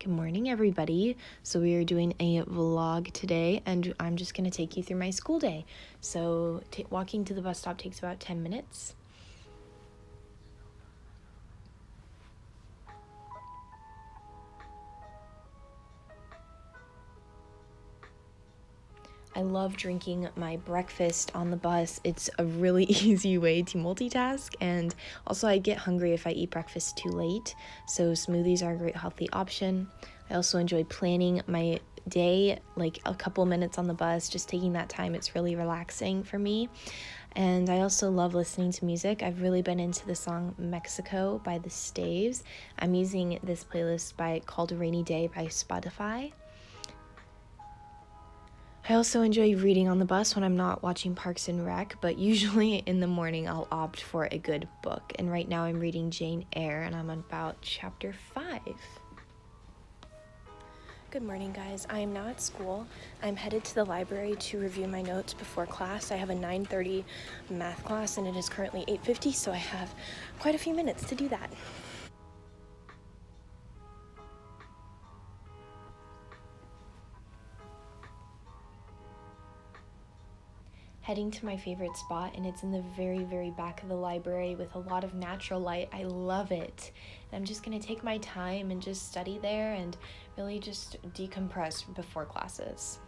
Good morning, everybody. So we are doing a vlog today, and I'm just going to take you through my school day. So walking to the bus stop takes about 10 minutes. I love drinking my breakfast on the bus. It's a really easy way to multitask, and also I get hungry if I eat breakfast too late, so smoothies are a great healthy option. I also enjoy planning my day, like a couple minutes on the bus, just taking that time. It's really relaxing for me. And I also love listening to music. I've really been into the song Mexico by the Staves. I'm using this playlist called Rainy Day by Spotify. I also enjoy reading on the bus when I'm not watching Parks and Rec, but usually in the morning I'll opt for a good book. And right now I'm reading Jane Eyre, and I'm on about chapter 5. Good morning, guys. I am now at school. I'm headed to the library to review my notes before class. I have a 9:30 math class, and it is currently 8:50, so I have quite a few minutes to do that. Heading to my favorite spot, and it's in the very, very back of the library with a lot of natural light. I love it. And I'm just going to take my time and just study there and really just decompress before classes.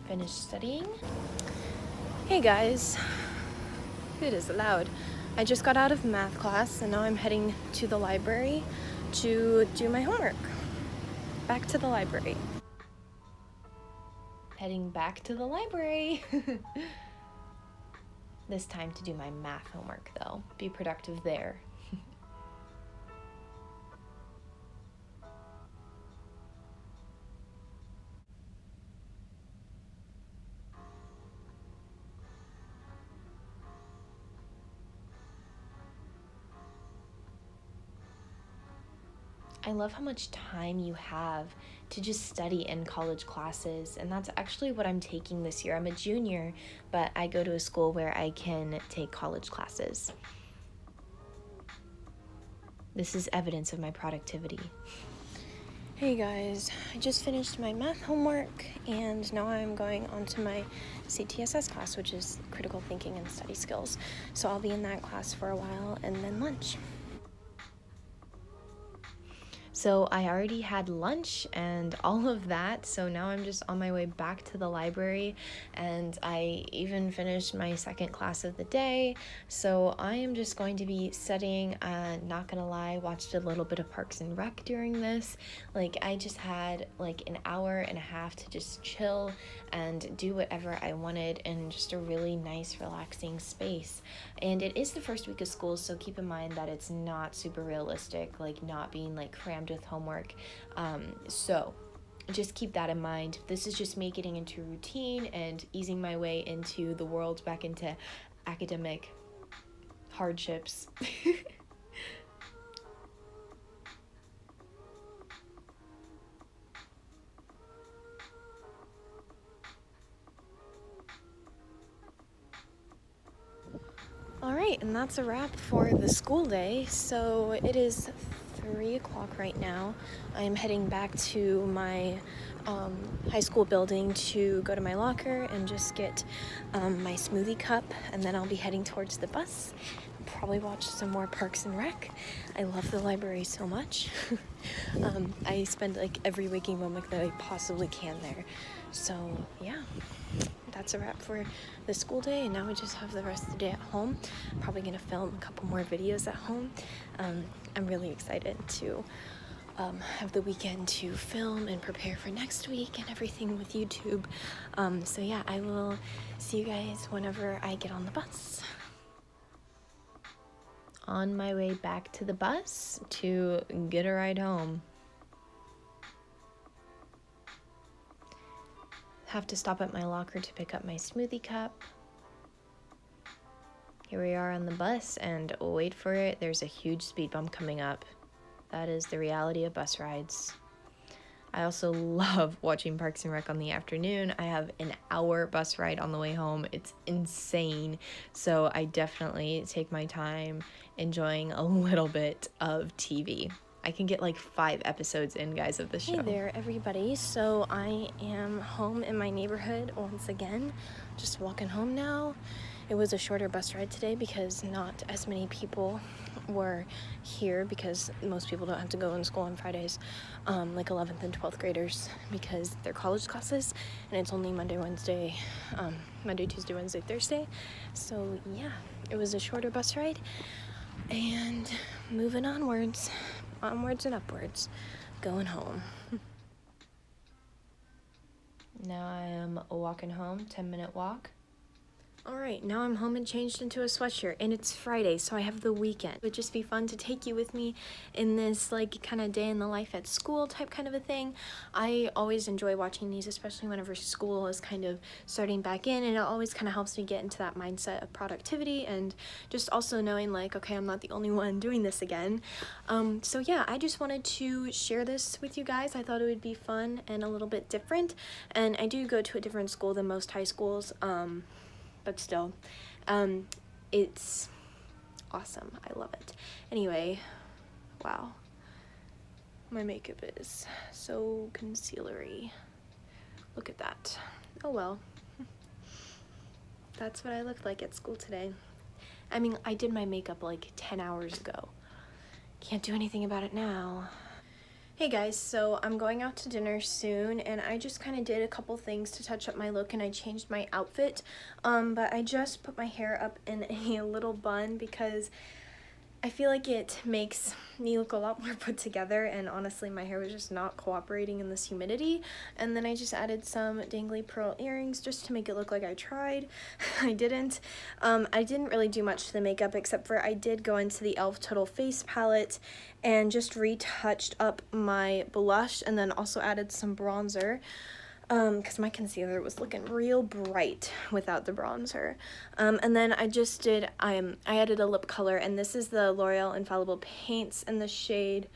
Finished studying. Hey guys, it is loud. I just got out of math class, and now I'm heading to the library to do my homework. Back to the library. Heading back to the library. This time to do my math homework, though. Be productive there. I love how much time you have to just study in college classes, and that's actually what I'm taking this year. I'm a junior, but I go to a school where I can take college classes. This is evidence of my productivity. Hey guys, I just finished my math homework, and now I'm going on to my CTSS class, which is critical thinking and study skills. So I'll be in that class for a while, and then lunch. So I already had lunch and all of that, so now I'm just on my way back to the library, and I even finished my second class of the day, so I am just going to be studying. Not gonna lie, watched a little bit of Parks and Rec during this. I just had an hour and a half to just chill and do whatever I wanted in just a really nice, relaxing space. And it is the first week of school, so keep in mind that it's not super realistic, not being crammed with homework. So just keep that in mind. This is just me getting into routine and easing my way into the world, back into academic hardships. All right, and that's a wrap for the school day. So it is 3 o'clock right now. I'm heading back to my high school building to go to my locker and just get my smoothie cup, and then I'll be heading towards the bus. Probably watch some more Parks and Rec. I love the library so much. I spend every waking moment that I possibly can there. So yeah, that's a wrap for the school day, and now we just have the rest of the day at home. Probably gonna film a couple more videos at home. I'm really excited to have the weekend to film and prepare for next week and everything with YouTube. So yeah, I will see you guys whenever I get on the bus. On my way back to the bus to get a ride home. Have to stop at my locker to pick up my smoothie cup. Here we are on the bus, and wait for it, there's a huge speed bump coming up. That is the reality of bus rides. I also love watching Parks and Rec on the afternoon. I have an hour bus ride on the way home. It's insane. So I definitely take my time enjoying a little bit of TV. I can get like 5 episodes in, guys, of this show. Hey there, everybody. So I am home in my neighborhood once again, just walking home now. It was a shorter bus ride today because not as many people were here because most people don't have to go in school on Fridays, like 11th and 12th graders, because they're college classes, and it's only Monday, Tuesday, Wednesday, Thursday. So yeah, it was a shorter bus ride, and moving onwards and upwards, going home. Now I am walking home, 10-minute walk. Alright, now I'm home and changed into a sweatshirt, and it's Friday, so I have the weekend. It would just be fun to take you with me in this, like, kind of day in the life at school type kind of a thing. I always enjoy watching these, especially whenever school is kind of starting back in, and it always kind of helps me get into that mindset of productivity, and just also knowing, like, okay, I'm not the only one doing this again. So yeah, I just wanted to share this with you guys. I thought it would be fun and a little bit different, and I do go to a different school than most high schools, but still, it's awesome. I love it. Anyway, wow. My makeup is so concealery. Look at that. Oh well. That's what I looked like at school today. I mean, I did my makeup like 10 hours ago. Can't do anything about it now. Hey guys, so I'm going out to dinner soon, and I just kind of did a couple things to touch up my look, and I changed my outfit, but I just put my hair up in a little bun because I feel like it makes me look a lot more put together, and honestly my hair was just not cooperating in this humidity. And then I just added some dangly pearl earrings just to make it look like I tried. I didn't. I didn't really do much to the makeup, except for I did go into the e.l.f. Total Face palette and just retouched up my blush, and then also added some bronzer, because my concealer was looking real bright without the bronzer. And then I just did, I added a lip color, and this is the L'Oreal Infallible Paints in the shade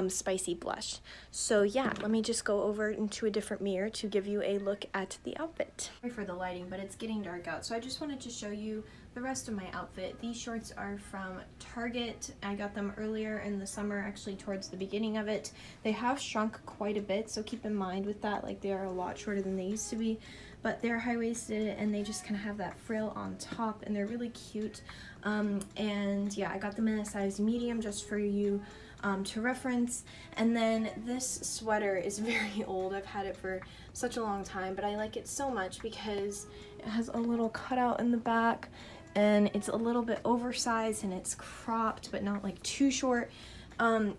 Spicy Blush. So yeah, let me just go over into a different mirror to give you a look at the outfit. Sorry for the lighting, but it's getting dark out, so I just wanted to show you the rest of my outfit. These shorts are from Target. I got them earlier in the summer, actually towards the beginning of it. They have shrunk quite a bit, so keep in mind with that, like they are a lot shorter than they used to be, but they're high-waisted and they just kind of have that frill on top, and they're really cute. And yeah, I got them in a size medium just for you to reference. And then this sweater is very old. I've had it for such a long time, but I like it so much because it has a little cutout in the back, and it's a little bit oversized, and it's cropped but not like too short.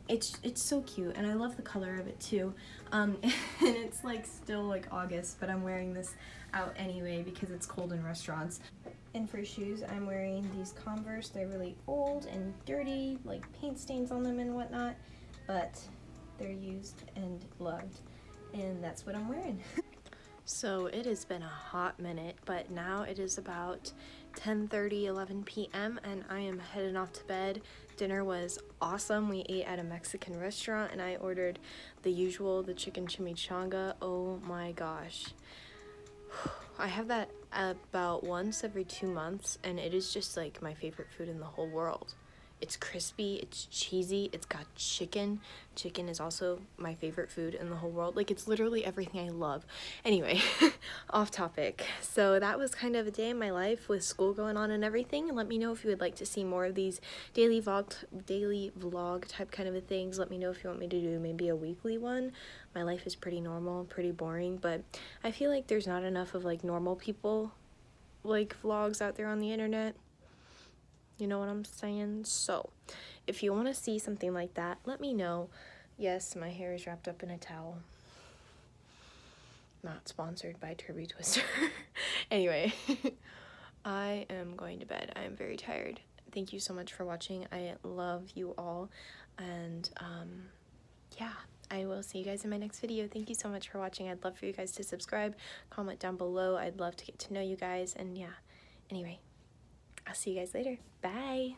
It's so cute, and I love the color of it too. And it's like still like August, but I'm wearing this out anyway because it's cold in restaurants. And for shoes, I'm wearing these Converse. They're really old and dirty, like paint stains on them and whatnot, but they're used and loved, and that's what I'm wearing. So it has been a hot minute, but now it is about 10:30, 11 p.m. and I am heading off to bed. Dinner was awesome. We ate at a Mexican restaurant, and I ordered the usual, the chicken chimichanga. Oh my gosh. I have that about once every 2 months, and it is just like my favorite food in the whole world. It's crispy, it's cheesy, it's got chicken. Chicken is also my favorite food in the whole world. Like, it's literally everything I love. Anyway, off topic. So that was kind of a day in my life with school going on and everything. And let me know if you would like to see more of these daily vlog type kind of things. Let me know if you want me to do maybe a weekly one. My life is pretty normal, pretty boring, but I feel like there's not enough of like normal people like vlogs out there on the internet. You know what I'm saying? So, if you want to see something like that, let me know. Yes, my hair is wrapped up in a towel. Not sponsored by Turby Twister. Anyway, I am going to bed. I am very tired. Thank you so much for watching. I love you all. And, yeah, I will see you guys in my next video. Thank you so much for watching. I'd love for you guys to subscribe, comment down below. I'd love to get to know you guys. And, yeah, anyway. I'll see you guys later. Bye.